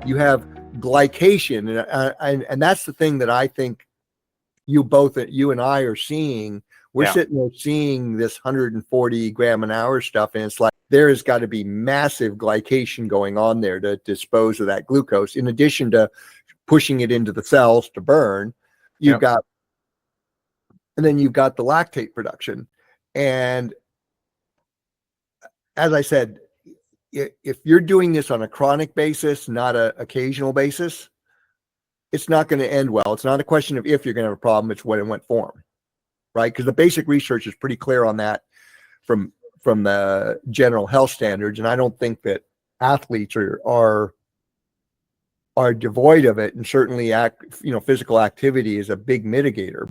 You have glycation, and that's the thing that I think you and I are seeing. We're sitting there seeing this 140 gram an hour stuff, and it's like there has got to be massive glycation going on there to dispose of that glucose. In addition to pushing it into the cells to burn, you've got the lactate production. And as I said, if you're doing this on a chronic basis, not an occasional basis, it's not going to end well. It's not a question of if you're going to have a problem, it's when and what form, right? Because the basic research is pretty clear on that from the general health standards. And I don't think that athletes are devoid of it. And certainly, physical activity is a big mitigator.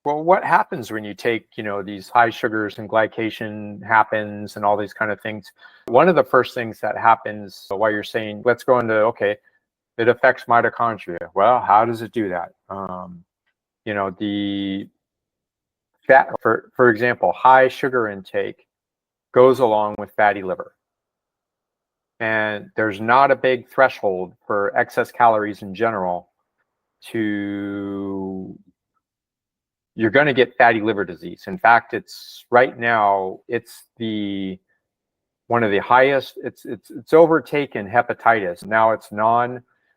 Well, what happens when you take, these high sugars and glycation happens and all these kind of things? One of the first things that happens while you're saying, let's go into, okay, it affects mitochondria. Well, how does it do that? The fat, for example, high sugar intake goes along with fatty liver. And there's not a big threshold for excess calories in general you're going to get fatty liver disease. In fact, it's right now, it's one of the highest, it's overtaken hepatitis. Now it's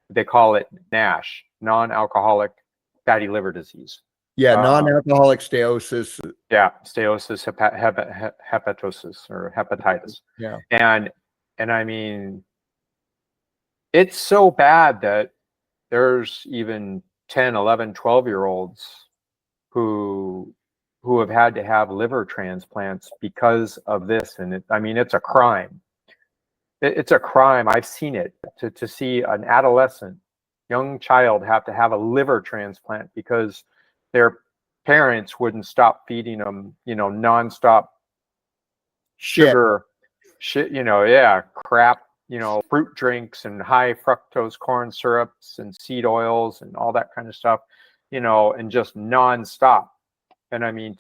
they call it NASH, non-alcoholic fatty liver disease. Yeah, non-alcoholic steatosis. Yeah, steatosis, hepatosis, or hepatitis. Yeah. And I mean, it's so bad that there's even 10, 11, 12-year-olds who have had to have liver transplants because of this. And it's a crime. It's a crime. I've seen it to see an adolescent, young child have to have a liver transplant because their parents wouldn't stop feeding them, nonstop sugar, crap, fruit drinks and high fructose corn syrups and seed oils and all that kind of stuff, and just nonstop. And and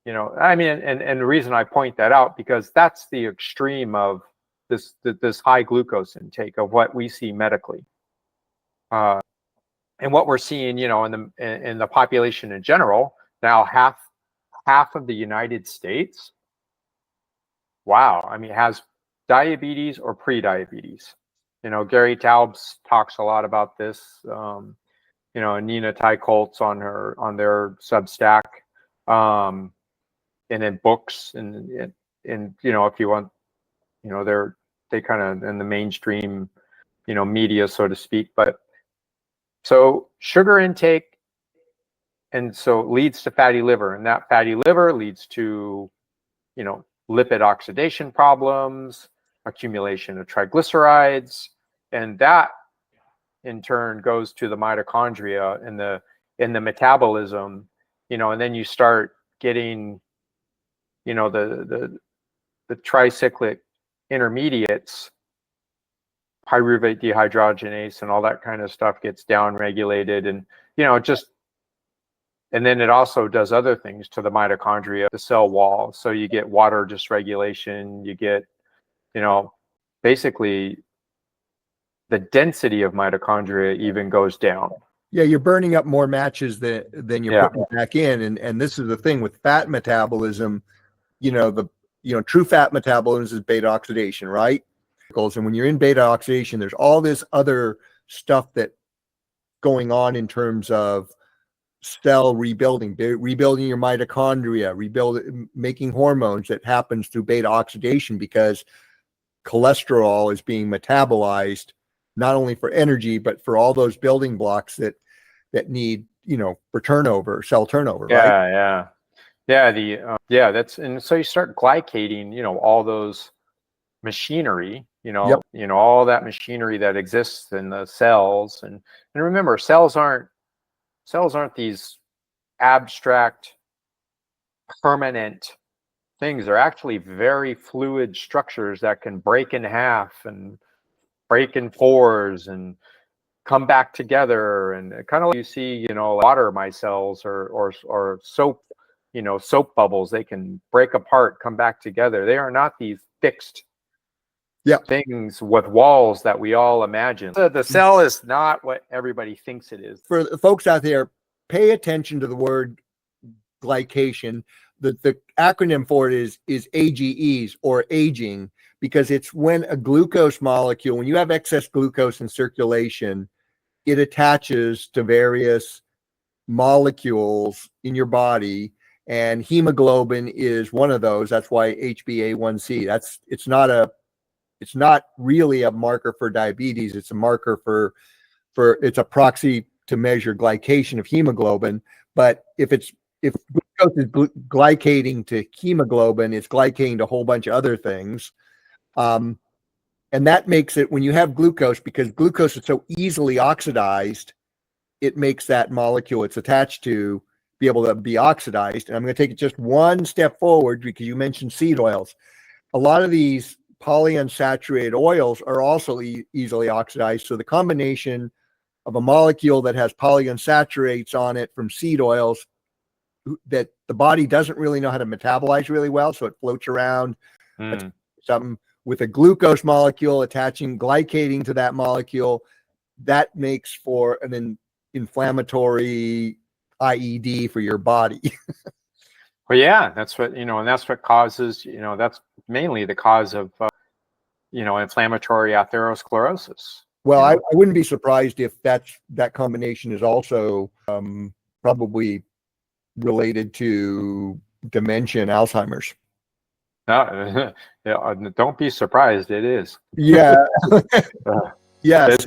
the reason I point that out, because that's the extreme of this high glucose intake of what we see medically. And what we're seeing, in the population in general, now half of the United States, has diabetes or pre-diabetes. Gary Taubes talks a lot about this. Nina Ty Colts on their Substack, and in books, and if you want, they kind of in the mainstream, media, so to speak. But so sugar intake, and so leads to fatty liver, and that fatty liver leads to, lipid oxidation problems, accumulation of triglycerides, and that in turn goes to the mitochondria and the metabolism, and then you start getting, the tricyclic intermediates, pyruvate dehydrogenase and all that kind of stuff gets downregulated, and and then it also does other things to the mitochondria, the cell wall. So you get water dysregulation, you get, basically the density of mitochondria even goes down. Yeah, you're burning up more matches than you're putting back in. And this is the thing with fat metabolism, true fat metabolism is beta oxidation, right? And when you're in beta oxidation, there's all this other stuff that going on in terms of cell rebuilding your mitochondria, making hormones that happens through beta oxidation, because cholesterol is being metabolized not only for energy, but for all those building blocks that need, for cell turnover. Right? That's, and so you start glycating, all those machinery, all that machinery that exists in the cells. And remember, cells aren't these abstract, permanent things. They're actually very fluid structures that can break in half and break in fours and come back together, and kind of like you see, water micelles or soap, soap bubbles. They can break apart, come back together. They are not these fixed things with walls that we all imagine. The cell is not what everybody thinks it is. For the folks out there, pay attention to the word glycation. The acronym for it is AGEs, or aging, because it's when a glucose molecule, when you have excess glucose in circulation, it attaches to various molecules in your body, and hemoglobin is one of those. That's why HbA1c. It's not really a marker for diabetes. It's a marker for it's a proxy to measure glycation of hemoglobin. But if glucose is glycating to hemoglobin, it's glycating to a whole bunch of other things. And that makes it, when you have glucose, because glucose is so easily oxidized, it makes that molecule it's attached to be able to be oxidized. And I'm going to take it just one step forward, because you mentioned seed oils. A lot of these polyunsaturated oils are also easily oxidized. So the combination of a molecule that has polyunsaturates on it from seed oils that the body doesn't really know how to metabolize really well, so it floats around something with a glucose molecule attaching, glycating to that molecule, that makes for an inflammatory IED for your body. Well, yeah, that's what, and that's what causes, that's mainly the cause of, inflammatory atherosclerosis. Well, I wouldn't be surprised if that combination is also probably related to dementia and Alzheimer's. No, don't be surprised. It is. Yeah. Yeah. It's,